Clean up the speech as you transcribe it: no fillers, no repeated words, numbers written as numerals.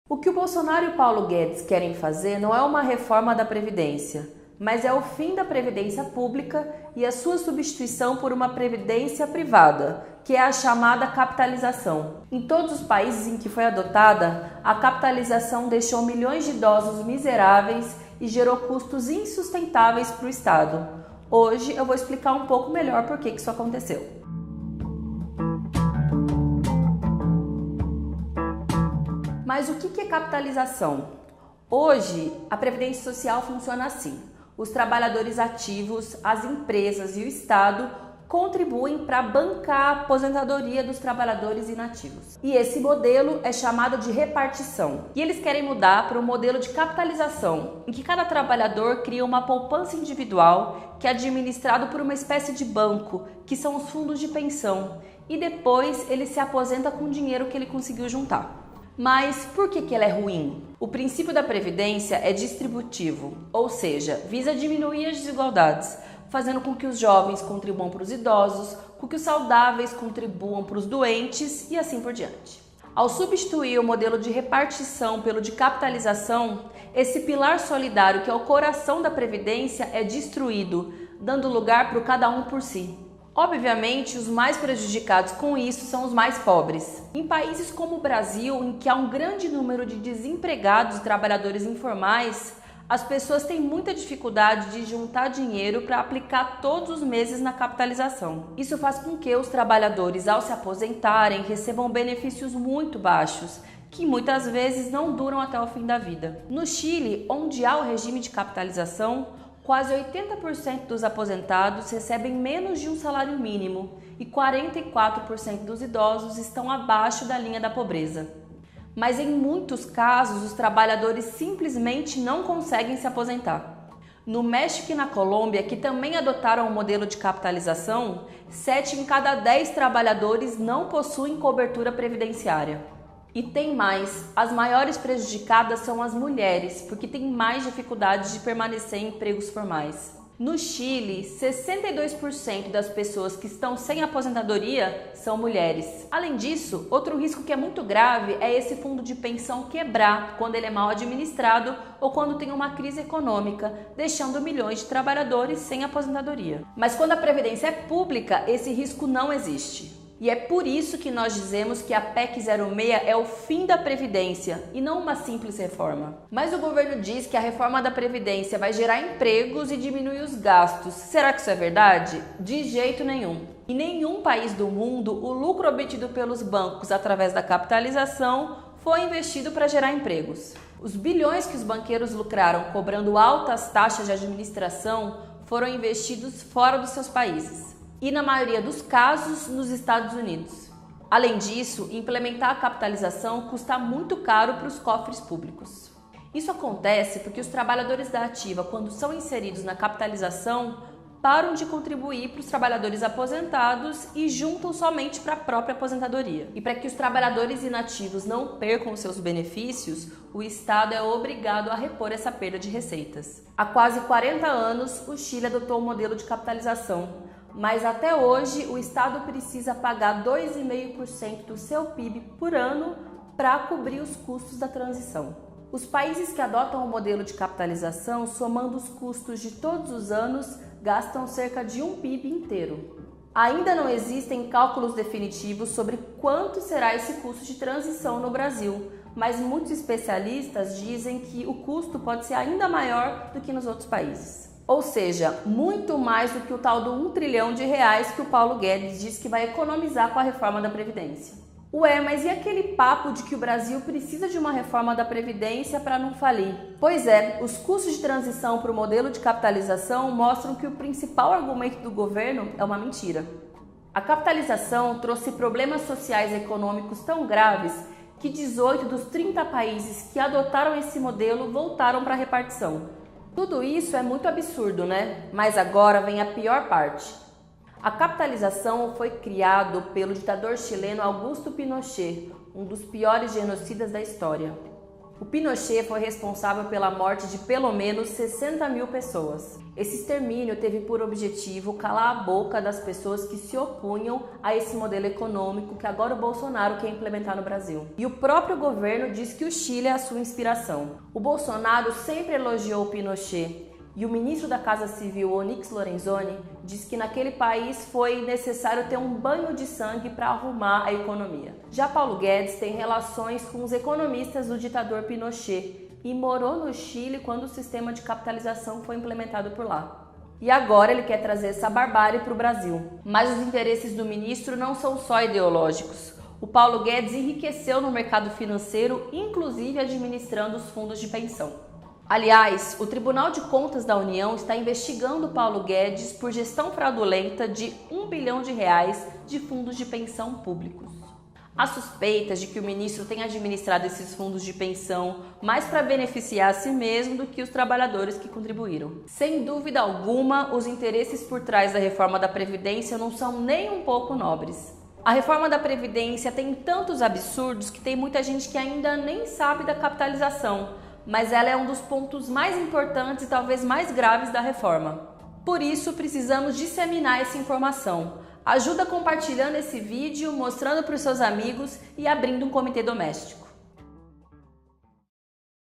O que o Bolsonaro e o Paulo Guedes querem fazer não é uma reforma da Previdência, mas é o fim da Previdência Pública e a sua substituição por uma Previdência privada, que é a chamada capitalização. Em todos os países em que foi adotada, a capitalização deixou milhões de idosos miseráveis e gerou custos insustentáveis para o Estado. Hoje eu vou explicar um pouco melhor por que isso aconteceu. Mas o que é capitalização? Hoje, a Previdência Social funciona assim. Os trabalhadores ativos, as empresas e o Estado contribuem para bancar a aposentadoria dos trabalhadores inativos. E esse modelo é chamado de repartição. E eles querem mudar para um modelo de capitalização, em que cada trabalhador cria uma poupança individual que é administrado por uma espécie de banco, que são os fundos de pensão. E depois ele se aposenta com o dinheiro que ele conseguiu juntar. Mas por que ela é ruim? O princípio da Previdência é distributivo, ou seja, visa diminuir as desigualdades, fazendo com que os jovens contribuam para os idosos, com que os saudáveis contribuam para os doentes e assim por diante. Ao substituir o modelo de repartição pelo de capitalização, esse pilar solidário, que é o coração da Previdência, é destruído, dando lugar para o cada um por si. Obviamente, os mais prejudicados com isso são os mais pobres. Em países como o Brasil, em que há um grande número de desempregados e trabalhadores informais, as pessoas têm muita dificuldade de juntar dinheiro para aplicar todos os meses na capitalização. Isso faz com que os trabalhadores, ao se aposentarem, recebam benefícios muito baixos, que muitas vezes não duram até o fim da vida. No Chile, onde há o regime de capitalização, quase 80% dos aposentados recebem menos de um salário mínimo e 44% dos idosos estão abaixo da linha da pobreza. Mas em muitos casos, os trabalhadores simplesmente não conseguem se aposentar. No México e na Colômbia, que também adotaram o modelo de capitalização, 7 em cada 10 trabalhadores não possuem cobertura previdenciária. E tem mais, as maiores prejudicadas são as mulheres, porque têm mais dificuldade de permanecer em empregos formais. No Chile, 62% das pessoas que estão sem aposentadoria são mulheres. Além disso, outro risco que é muito grave é esse fundo de pensão quebrar quando ele é mal administrado ou quando tem uma crise econômica, deixando milhões de trabalhadores sem aposentadoria. Mas quando a previdência é pública, esse risco não existe. E é por isso que nós dizemos que a PEC 06 é o fim da Previdência e não uma simples reforma. Mas o governo diz que a reforma da Previdência vai gerar empregos e diminuir os gastos. Será que isso é verdade? De jeito nenhum. Em nenhum país do mundo, o lucro obtido pelos bancos através da capitalização foi investido para gerar empregos. Os bilhões que os banqueiros lucraram cobrando altas taxas de administração foram investidos fora dos seus países. E na maioria dos casos, nos Estados Unidos. Além disso, implementar a capitalização custa muito caro para os cofres públicos. Isso acontece porque os trabalhadores da ativa, quando são inseridos na capitalização, param de contribuir para os trabalhadores aposentados e juntam somente para a própria aposentadoria. E para que os trabalhadores inativos não percam seus benefícios, o Estado é obrigado a repor essa perda de receitas. Há quase 40 anos, o Chile adotou o modelo de capitalização, mas até hoje o Estado precisa pagar 2,5% do seu PIB por ano para cobrir os custos da transição. Os países que adotam o modelo de capitalização, somando os custos de todos os anos, gastam cerca de um PIB inteiro. Ainda não existem cálculos definitivos sobre quanto será esse custo de transição no Brasil, mas muitos especialistas dizem que o custo pode ser ainda maior do que nos outros países. Ou seja, muito mais do que o tal do R$1 trilhão que o Paulo Guedes diz que vai economizar com a reforma da Previdência. Ué, mas e aquele papo de que o Brasil precisa de uma reforma da Previdência para não falir? Pois é, os custos de transição para o modelo de capitalização mostram que o principal argumento do governo é uma mentira. A capitalização trouxe problemas sociais e econômicos tão graves que 18 dos 30 países que adotaram esse modelo voltaram para a repartição. Tudo isso é muito absurdo, né? Mas agora vem a pior parte. A capitalização foi criado pelo ditador chileno Augusto Pinochet, um dos piores genocidas da história. O Pinochet foi responsável pela morte de pelo menos 60 mil pessoas. Esse extermínio teve por objetivo calar a boca das pessoas que se opunham a esse modelo econômico que agora o Bolsonaro quer implementar no Brasil. E o próprio governo diz que o Chile é a sua inspiração. O Bolsonaro sempre elogiou o Pinochet. E o ministro da Casa Civil, Onyx Lorenzoni, diz que naquele país foi necessário ter um banho de sangue para arrumar a economia. Já Paulo Guedes tem relações com os economistas do ditador Pinochet e morou no Chile quando o sistema de capitalização foi implementado por lá. E agora ele quer trazer essa barbárie para o Brasil. Mas os interesses do ministro não são só ideológicos. O Paulo Guedes enriqueceu no mercado financeiro, inclusive administrando os fundos de pensão. Aliás, o Tribunal de Contas da União está investigando Paulo Guedes por gestão fraudulenta de R$1 bilhão de fundos de pensão públicos. Há suspeitas de que o ministro tenha administrado esses fundos de pensão mais para beneficiar a si mesmo do que os trabalhadores que contribuíram. Sem dúvida alguma, os interesses por trás da reforma da Previdência não são nem um pouco nobres. A reforma da Previdência tem tantos absurdos que tem muita gente que ainda nem sabe da capitalização, mas ela é um dos pontos mais importantes e talvez mais graves da reforma. Por isso, precisamos disseminar essa informação. Ajuda compartilhando esse vídeo, mostrando para os seus amigos e abrindo um comitê doméstico.